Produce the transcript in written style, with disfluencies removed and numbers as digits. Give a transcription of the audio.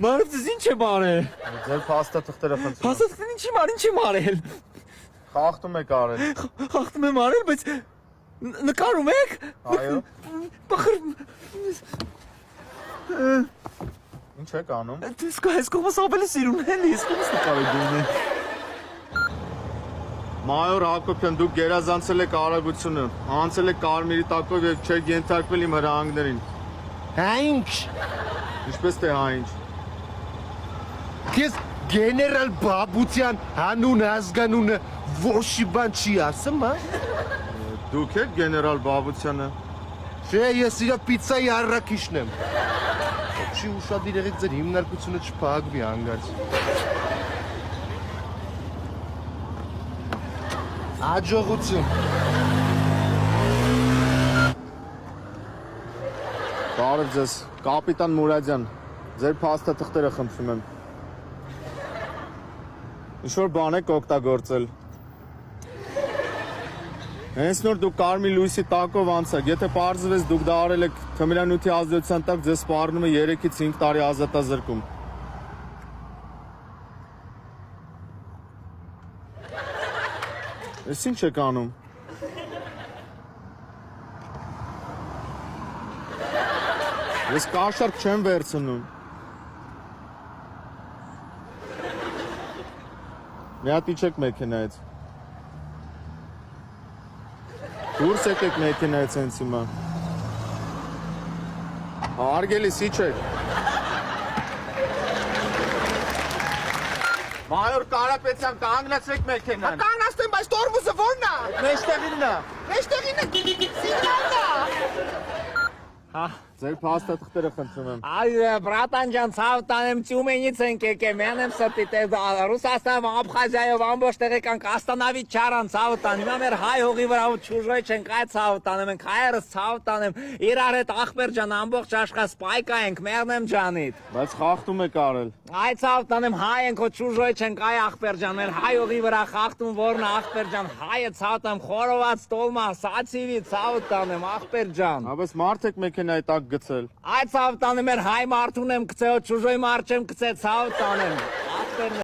Մարդ ձեզ ինչ եմ արել։ Ձեր փաստաթղթերը խնդրում։ Փաստաթղթերն ինչ եմ արել։ Խախտում եք արել։ Խախտում եմ արել, բայց նկարում եք։ Այո։ Բախր Ինչ եք անում։ Այս կողմս ավելի սիրուն են, ես կողմս նկարել դունել։ Մայոր Հակոբյան, դուք գերազանցել եք արագությունը, անցել եք կարմիրի տակով եւ չեք ենթարկվել իմ հրահանգներին։ Հա ինչ։ Ինչպես թե հա ինչ։ Քեզ գեներալ Բաբուտյան հանուն ազգանունը ոչ բան չի ասում, հա։ Դուք եք գեներալ Բաբուտյանը։ Չէ, ես իր պիցայի առաքիչն եմ։ Չի ուշադիր եղեք ձեր հիմնարկությունը չփակվի հանգարց։ Աջողություն։ Բարև ձեզ, կապիտան Մուրադյան, ձեր փաստաթղթերը խնդրում եմ։ Ինչ-որ բան եք օգտագործել։ Հենց նոր դուք կարմիր լույսի տակով անցաք, եթե պարզվեց դուք դա արել եք թմրանյութի ազդեցության տակ, ձեզ սպառնում է 3-ից 5 տարի ազատազրկում։ Ես ինչ եք անում։ Ես կաշառք չեմ վերցնում։ Մի հատ իջեք մեքենայից։ Դուրս եկեք մեքենայից հենց հիմա։ Հարգելիս իջեք։ Մայոր Կարապետյան, կանգնացրեք մեքենան։ Կանաստեմ, բայց տորմուզը ո՞րն է։ Մեջտեղինն է։ Մեջտեղին է սիգնալն է։ Հա, Ձեր փաստաթղթերը խնդրում եմ։ Ay, bratан ջան, ցավ տանեմ Տյումենից ենք եկել, մենեմ սրտի Ռուսաստան, Աբխազիայով ամբողջ տեղեկանք Աստանավից չարան ցավ տան։ Հիմա մեր հայ հողի վրա ու ճուժոյ չենք այ ցավ տանեմ, ենք հայերս ցավ տանեմ։ Իրար հետ ախպեր ջան, ամբողջ աշխա սպայկա ենք, մերնեմ ջանիդ։ Բայց խախտում եք արել։ Այ ցավ տանեմ հայ ենք, ու ճուժոյ չենք այ ախպեր ջան, մեր հայ հողի վրա խախտում որն ախպեր ջան, հայը ցավ տամ, խորոված տոլմա, սացիվի ցավ տանեմ ախպեր ջան։ Հա, բայց մարդ եք մեքենայի տակ գցել։ Այ ցավ տանեմ, մեր հայ մարդուն եմ գցել, ճուժոյ մարդ չեմ գցել, ցավ տանեմ։ Ախպեր